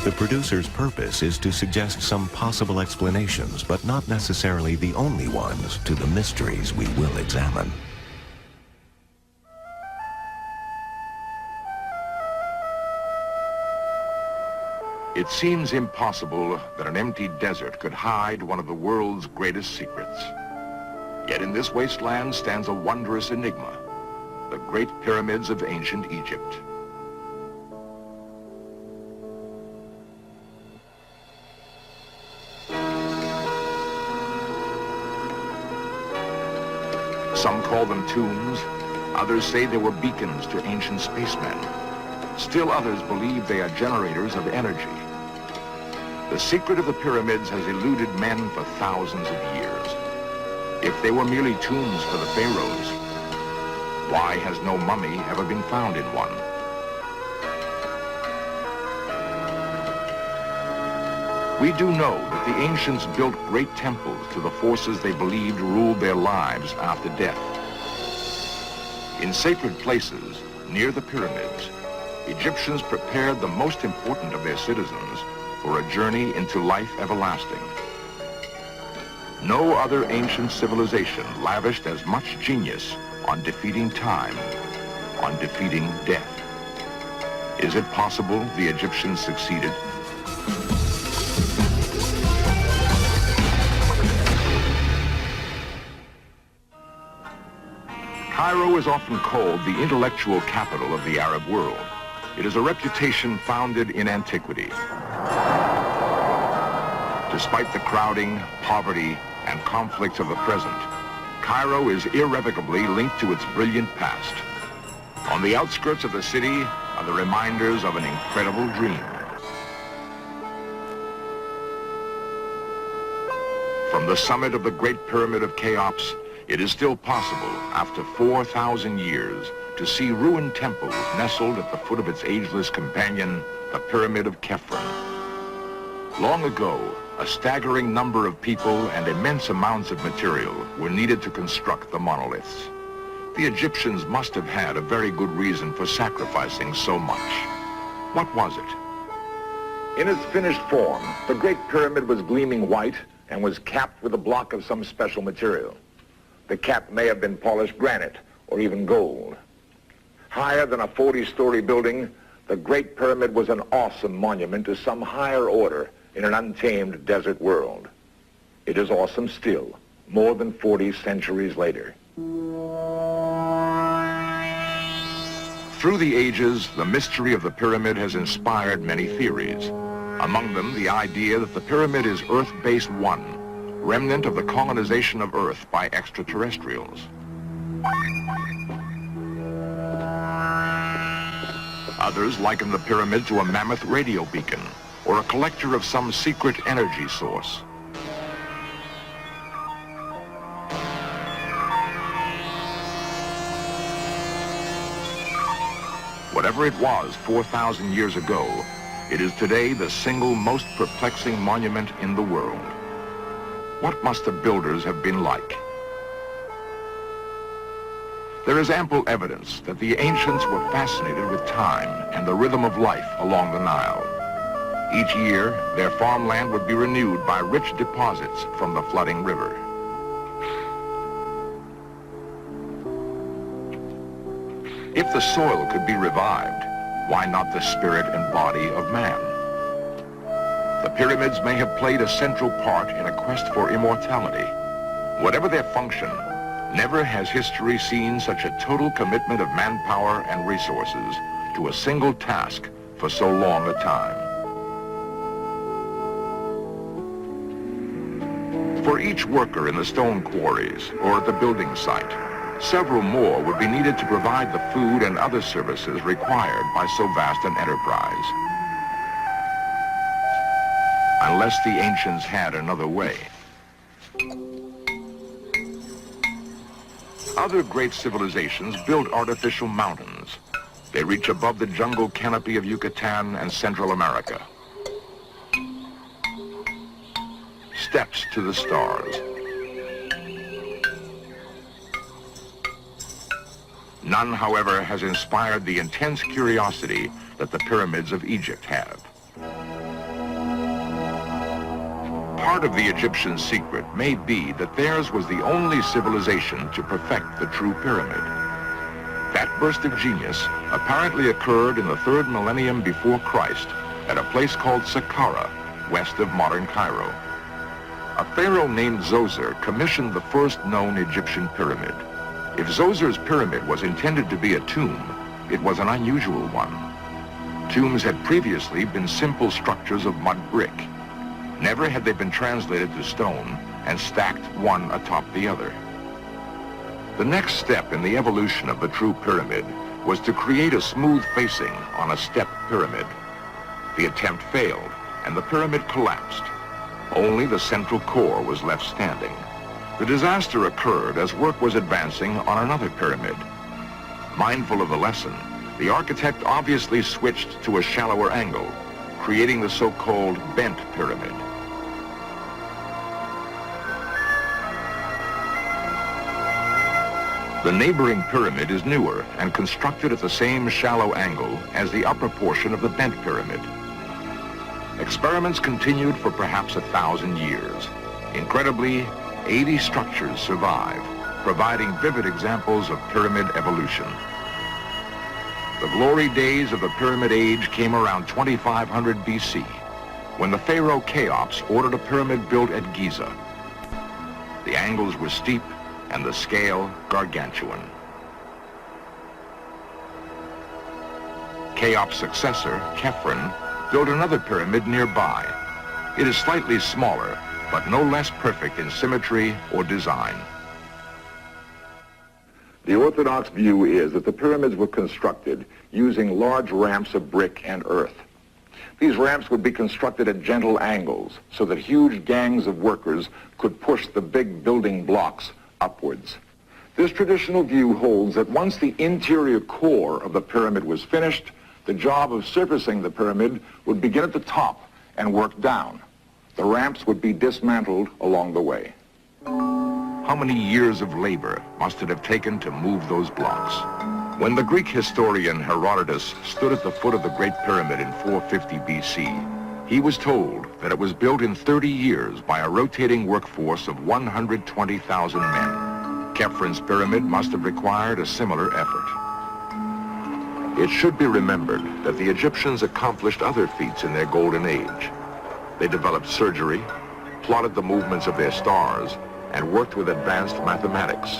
The producer's purpose is to suggest some possible explanations, but not necessarily the only ones, to the mysteries we will examine. It seems impossible that an empty desert could hide one of the world's greatest secrets. Yet in this wasteland stands a wondrous enigma, the Great Pyramids of ancient Egypt. Some call them tombs, others say they were beacons to ancient spacemen. Still others believe they are generators of energy. The secret of the pyramids has eluded men for thousands of years. If they were merely tombs for the pharaohs, why has no mummy ever been found in one? We do know that the ancients built great temples to the forces they believed ruled their lives after death. In sacred places, near the pyramids, Egyptians prepared the most important of their citizens for a journey into life everlasting. No other ancient civilization lavished as much genius on defeating time, on defeating death. Is it possible the Egyptians succeeded? Cairo is often called the intellectual capital of the Arab world. It is a reputation founded in antiquity. Despite the crowding, poverty, and conflicts of the present, Cairo is irrevocably linked to its brilliant past. On the outskirts of the city are the reminders of an incredible dream. From the summit of the Great Pyramid of Cheops, it is still possible, after 4,000 years, to see ruined temples nestled at the foot of its ageless companion, the Pyramid of Khafre. Long ago, a staggering number of people and immense amounts of material were needed to construct the monoliths. The Egyptians must have had a very good reason for sacrificing so much. What was it? In its finished form, the Great Pyramid was gleaming white and was capped with a block of some special material. The cap may have been polished granite or even gold. Higher than a 40-story building, the Great Pyramid was an awesome monument to some higher order in an untamed desert world. It is awesome still, more than 40 centuries later. Through the ages, the mystery of the pyramid has inspired many theories. Among them, the idea that the pyramid is Earth Base 1, remnant of the colonization of Earth by extraterrestrials. Others liken the pyramid to a mammoth radio beacon or a collector of some secret energy source. Whatever it was 4,000 years ago, it is today the single most perplexing monument in the world. What must the builders have been like? There is ample evidence that the ancients were fascinated with time and the rhythm of life along the Nile. Each year, their farmland would be renewed by rich deposits from the flooding river. If the soil could be revived, why not the spirit and body of man? The pyramids may have played a central part in a quest for immortality. Whatever their function, never has history seen such a total commitment of manpower and resources to a single task for so long a time. For each worker in the stone quarries or at the building site, several more would be needed to provide the food and other services required by so vast an enterprise. Unless the ancients had another way. Other great civilizations built artificial mountains. They reach above the jungle canopy of Yucatan and Central America. Steps to the stars. None, however, has inspired the intense curiosity that the pyramids of Egypt have. Part of the Egyptian secret may be that theirs was the only civilization to perfect the true pyramid. That burst of genius apparently occurred in the 3rd millennium before Christ at a place called Saqqara, west of modern Cairo. A pharaoh named Zoser commissioned the first known Egyptian pyramid. If Zoser's pyramid was intended to be a tomb, it was an unusual one. Tombs had previously been simple structures of mud brick. Never had they been translated to stone and stacked one atop the other. The next step in the evolution of the true pyramid was to create a smooth facing on a step pyramid. The attempt failed, and the pyramid collapsed. Only the central core was left standing. The disaster occurred as work was advancing on another pyramid. Mindful of the lesson, the architect obviously switched to a shallower angle, creating the so-called bent pyramid. The neighboring pyramid is newer and constructed at the same shallow angle as the upper portion of the bent pyramid. Experiments continued for perhaps 1,000 years. Incredibly, 80 structures survive, providing vivid examples of pyramid evolution. The glory days of the Pyramid Age came around 2500 BC, when the pharaoh Cheops ordered a pyramid built at Giza. The angles were steep and the scale gargantuan. Cheops' successor, Khephren, built another pyramid nearby. It is slightly smaller, but no less perfect in symmetry or design. The orthodox view is that the pyramids were constructed using large ramps of brick and earth. These ramps would be constructed at gentle angles so that huge gangs of workers could push the big building blocks upwards. This traditional view holds that once the interior core of the pyramid was finished, the job of surfacing the pyramid would begin at the top and work down. The ramps would be dismantled along the way. How many years of labor must it have taken to move those blocks? When the Greek historian Herodotus stood at the foot of the Great Pyramid in 450 BC, he was told that it was built in 30 years by a rotating workforce of 120,000 men. Khepren's pyramid must have required a similar effort. It should be remembered that the Egyptians accomplished other feats in their golden age. They developed surgery, plotted the movements of their stars, and worked with advanced mathematics.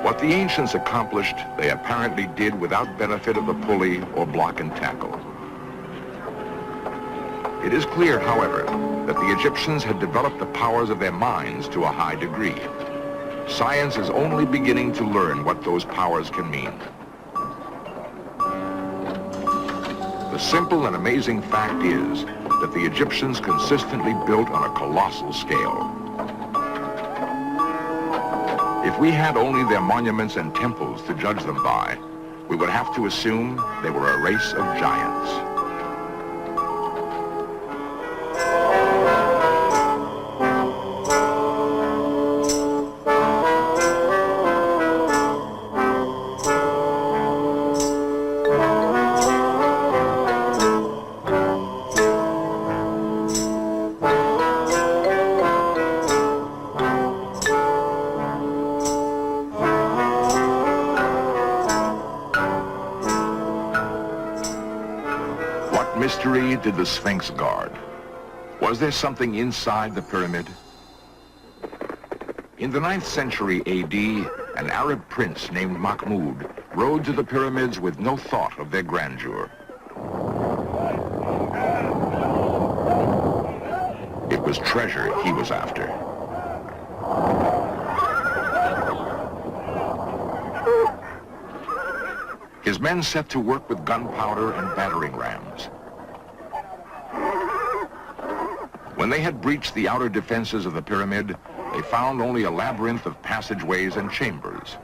What the ancients accomplished, they apparently did without benefit of the pulley or block and tackle. It is clear, however, that the Egyptians had developed the powers of their minds to a high degree. Science is only beginning to learn what those powers can mean. The simple and amazing fact is that the Egyptians consistently built on a colossal scale. If we had only their monuments and temples to judge them by, we would have to assume they were a race of giants. Mystery did the Sphinx guard? Was there something inside the pyramid? In the 9th century AD, an Arab prince named Mahmud rode to the pyramids with no thought of their grandeur. It was treasure he was after. His men set to work with gunpowder and battering rams. When they had breached the outer defenses of the pyramid, they found only a labyrinth of passageways and chambers.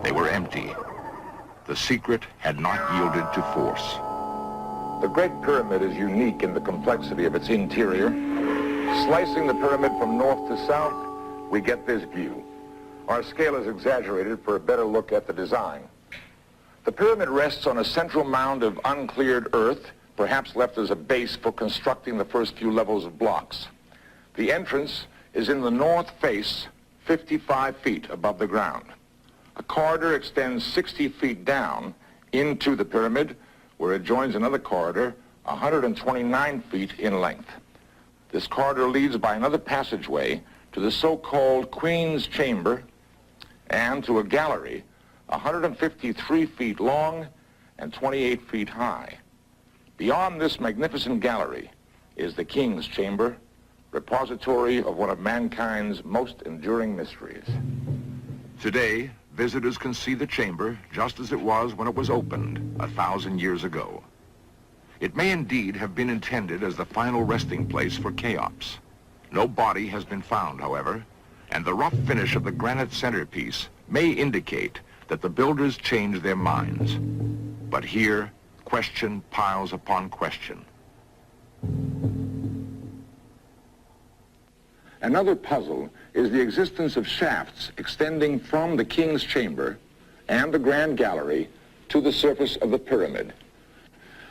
They were empty. The secret had not yielded to force. The Great Pyramid is unique in the complexity of its interior. Slicing the pyramid from north to south, we get this view. Our scale is exaggerated for a better look at the design. The pyramid rests on a central mound of uncleared earth, perhaps left as a base for constructing the first few levels of blocks. The entrance is in the north face, 55 feet above the ground. A corridor extends 60 feet down into the pyramid, where it joins another corridor 129 feet in length. This corridor leads by another passageway to the so-called Queen's Chamber and to a gallery 153 feet long and 28 feet high. Beyond this magnificent gallery is the King's Chamber, repository of one of mankind's most enduring mysteries. Today, visitors can see the chamber just as it was when it was opened 1,000 years ago. It may indeed have been intended as the final resting place for Cheops. No body has been found, however, and the rough finish of the granite centerpiece may indicate that the builders changed their minds. But here, question piles upon question. Another puzzle is the existence of shafts extending from the King's Chamber and the Grand Gallery to the surface of the pyramid.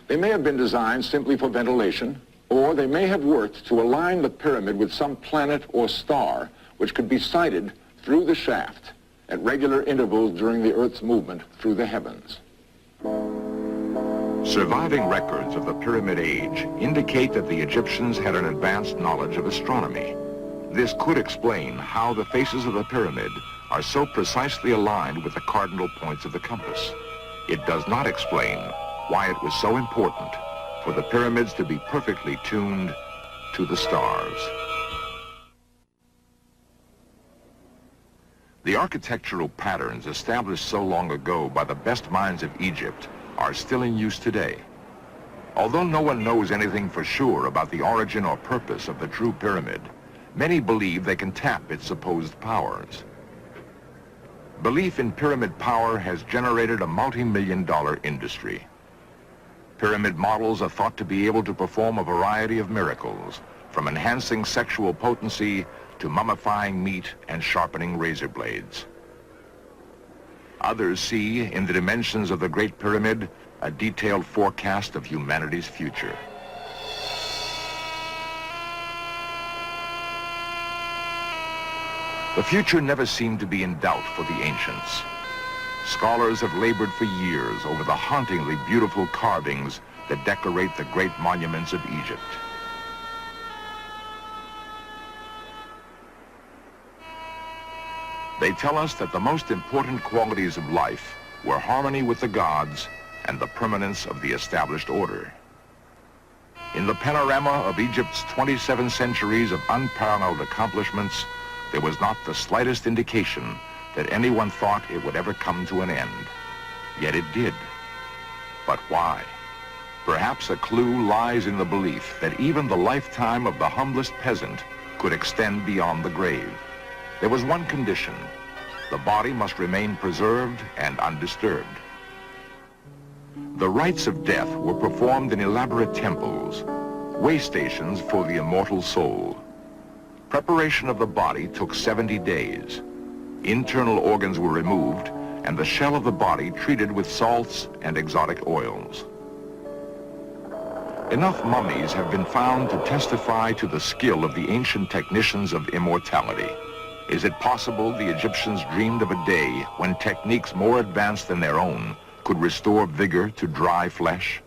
They may have been designed simply for ventilation, or they may have worked to align the pyramid with some planet or star which could be sighted through the shaft at regular intervals during the Earth's movement through the heavens. Surviving records of the Pyramid Age indicate that the Egyptians had an advanced knowledge of astronomy. This could explain how the faces of the pyramid are so precisely aligned with the cardinal points of the compass. It does not explain why it was so important for the pyramids to be perfectly tuned to the stars. The architectural patterns established so long ago by the best minds of Egypt are still in use today. Although no one knows anything for sure about the origin or purpose of the true pyramid, many believe they can tap its supposed powers. Belief in pyramid power has generated a multi-million-dollar industry. Pyramid models are thought to be able to perform a variety of miracles, from enhancing sexual potency to mummifying meat and sharpening razor blades. Others see in the dimensions of the Great Pyramid a detailed forecast of humanity's future. The future never seemed to be in doubt for the ancients. Scholars have labored for years over the hauntingly beautiful carvings that decorate the great monuments of Egypt. They tell us that the most important qualities of life were harmony with the gods and the permanence of the established order. In the panorama of Egypt's 27 centuries of unparalleled accomplishments, there was not the slightest indication that anyone thought it would ever come to an end. Yet it did. But why? Perhaps a clue lies in the belief that even the lifetime of the humblest peasant could extend beyond the grave. There was one condition: the body must remain preserved and undisturbed. The rites of death were performed in elaborate temples, way stations for the immortal soul. Preparation of the body took 70 days. Internal organs were removed and the shell of the body treated with salts and exotic oils. Enough mummies have been found to testify to the skill of the ancient technicians of immortality. Is it possible the Egyptians dreamed of a day when techniques more advanced than their own could restore vigor to dry flesh?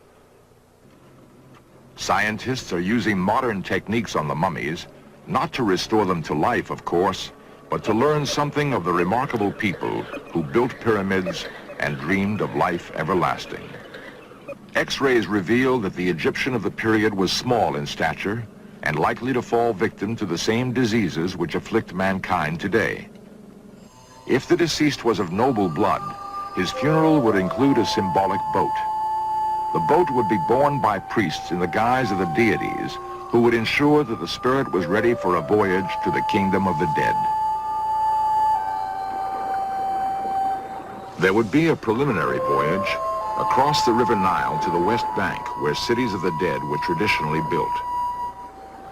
Scientists are using modern techniques on the mummies, not to restore them to life, of course, but to learn something of the remarkable people who built pyramids and dreamed of life everlasting. X-rays reveal that the Egyptian of the period was small in stature and likely to fall victim to the same diseases which afflict mankind today. If the deceased was of noble blood, his funeral would include a symbolic boat. The boat would be borne by priests in the guise of the deities, who would ensure that the spirit was ready for a voyage to the kingdom of the dead. There would be a preliminary voyage across the River Nile to the West Bank, where cities of the dead were traditionally built.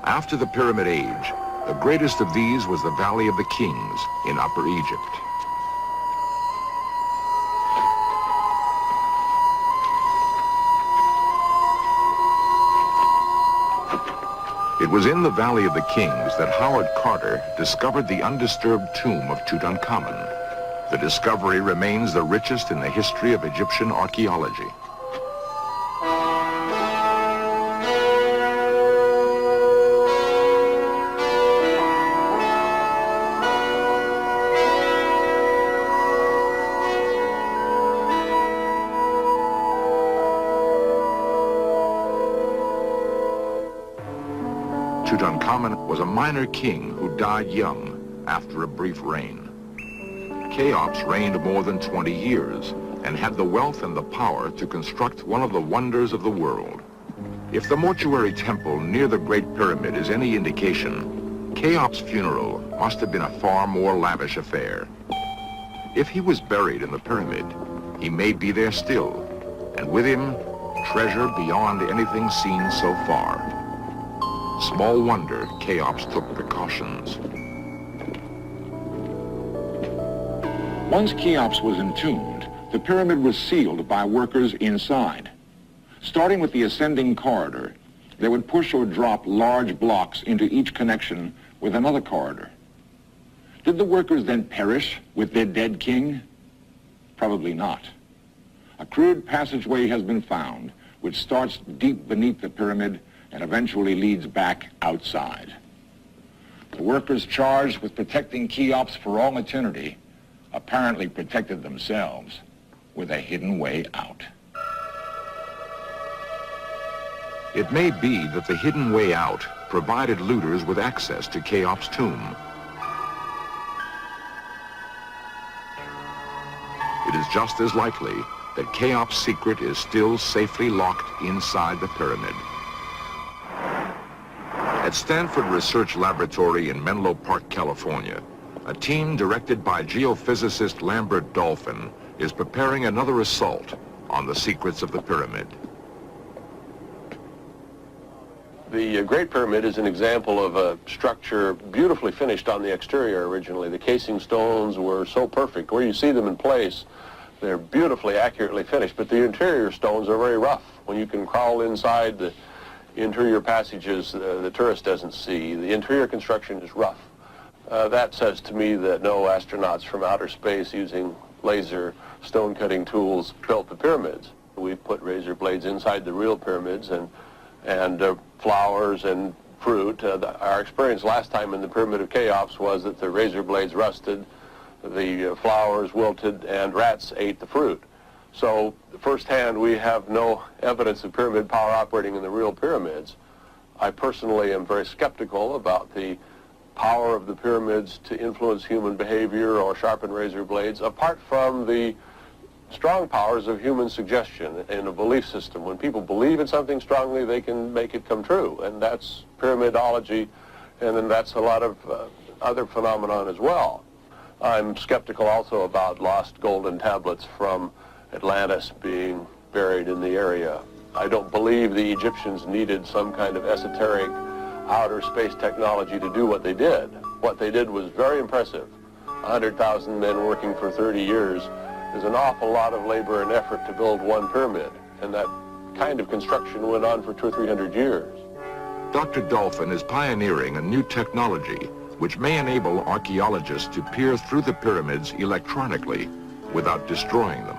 After the Pyramid Age, the greatest of these was the Valley of the Kings in Upper Egypt. It was in the Valley of the Kings that Howard Carter discovered the undisturbed tomb of Tutankhamun. The discovery remains the richest in the history of Egyptian archaeology. Tutankhamun was a minor king who died young after a brief reign. Cheops reigned more than 20 years and had the wealth and the power to construct one of the wonders of the world. If the mortuary temple near the Great Pyramid is any indication, Cheops' funeral must have been a far more lavish affair. If he was buried in the pyramid, he may be there still, and with him, treasure beyond anything seen so far. Small wonder Cheops took precautions. Once Cheops was entombed, the pyramid was sealed by workers inside. Starting with the ascending corridor, they would push or drop large blocks into each connection with another corridor. Did the workers then perish with their dead king? Probably not. A crude passageway has been found, which starts deep beneath the pyramid and eventually leads back outside. The workers charged with protecting Cheops for all eternity apparently protected themselves with a hidden way out. It may be that the hidden way out provided looters with access to Cheops' tomb. It is just as likely that Cheops' secret is still safely locked inside the pyramid. At Stanford Research Laboratory in Menlo Park, California, a team directed by geophysicist Lambert Dolphin is preparing another assault on the secrets of the pyramid. The Great Pyramid is an example of a structure beautifully finished on the exterior originally. The casing stones were so perfect. Where you see them in place, they're beautifully, accurately finished, but the interior stones are very rough. When you can crawl inside the interior passages, the tourist doesn't see. The interior construction is rough. That says to me that no astronauts from outer space using laser stone cutting tools built the pyramids. We've put razor blades inside the real pyramids and flowers and fruit. Our experience last time in the Pyramid of Cheops was that the razor blades rusted, the flowers wilted, and rats ate the fruit. So firsthand, we have no evidence of pyramid power operating in the real pyramids. I personally am very skeptical about the power of the pyramids to influence human behavior or sharpen razor blades, apart from the strong powers of human suggestion in a belief system. When people believe in something strongly, they can make it come true, and that's pyramidology, and then that's a lot of other phenomenon as well. I'm skeptical also about lost golden tablets from Atlantis being buried in the area. I don't believe the Egyptians needed some kind of esoteric outer space technology to do what they did. What they did was very impressive. 100,000 men working for 30 years is an awful lot of labor and effort to build one pyramid, and that kind of construction went on for 200 or 300 years. Dr. Dolphin is pioneering a new technology which may enable archaeologists to peer through the pyramids electronically without destroying them.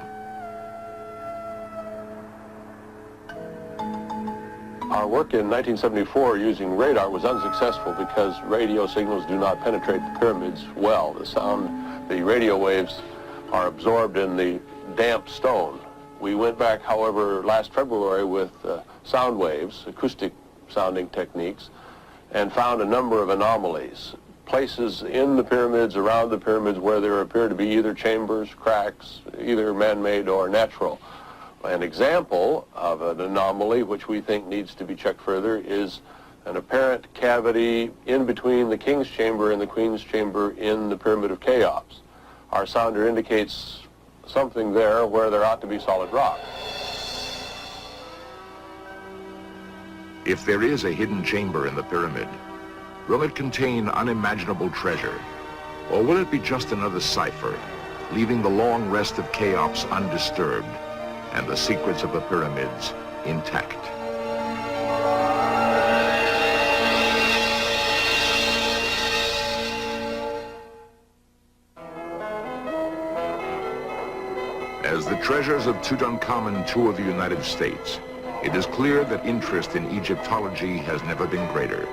Our work in 1974 using radar was unsuccessful because radio signals do not penetrate the pyramids well. The radio waves are absorbed in the damp stone. We went back, however, last February with sound waves, acoustic sounding techniques, and found a number of anomalies. Places in the pyramids, around the pyramids, where there appear to be either chambers, cracks, either man-made or natural. An example of an anomaly which we think needs to be checked further is an apparent cavity in between the king's chamber and the queen's chamber in the Pyramid of Cheops. Our sounder indicates something there where there ought to be solid rock. If there is a hidden chamber in the pyramid, will it contain unimaginable treasure? Or will it be just another cipher, leaving the long rest of Cheops undisturbed and the secrets of the pyramids intact? treasures of Tutankhamun tour the United States, it is clear that interest in Egyptology has never been greater.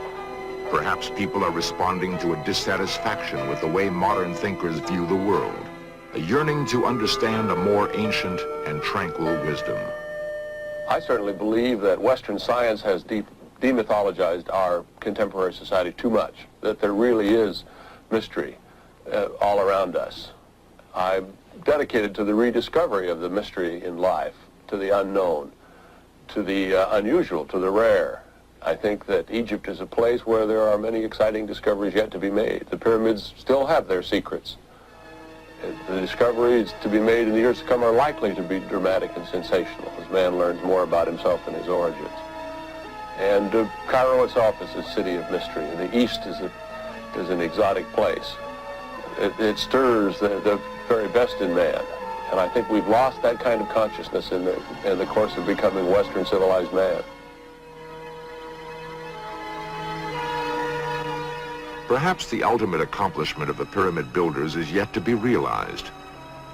Perhaps people are responding to a dissatisfaction with the way modern thinkers view the world, a yearning to understand a more ancient and tranquil wisdom. I certainly believe that Western science has demythologized our contemporary society too much, that there really is mystery all around us. I'm dedicated to the rediscovery of the mystery in life, to the unknown, to the unusual, to the rare. I think that Egypt is a place where there are many exciting discoveries yet to be made. The pyramids still have their secrets. The discoveries to be made in the years to come are likely to be dramatic and sensational as man learns more about himself and his origins. And Cairo itself is a city of mystery. The East is an exotic place. It stirs the very best in man. And I think we've lost that kind of consciousness in the course of becoming Western civilized man. Perhaps the ultimate accomplishment of the pyramid builders is yet to be realized.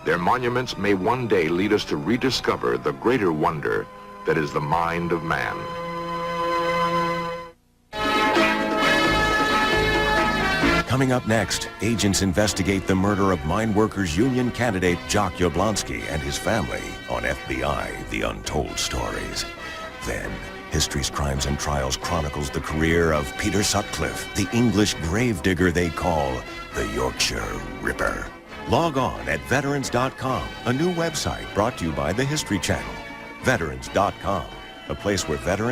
Their monuments may one day lead us to rediscover the greater wonder that is the mind of man. Coming up next, agents investigate the murder of mine workers union candidate Jock Jablonski and his family on FBI, The Untold Stories. Then, History's Crimes and Trials chronicles the career of Peter Sutcliffe, the English gravedigger they call the Yorkshire Ripper. Log on at veterans.com, a new website brought to you by the History Channel. Veterans.com, a place where veterans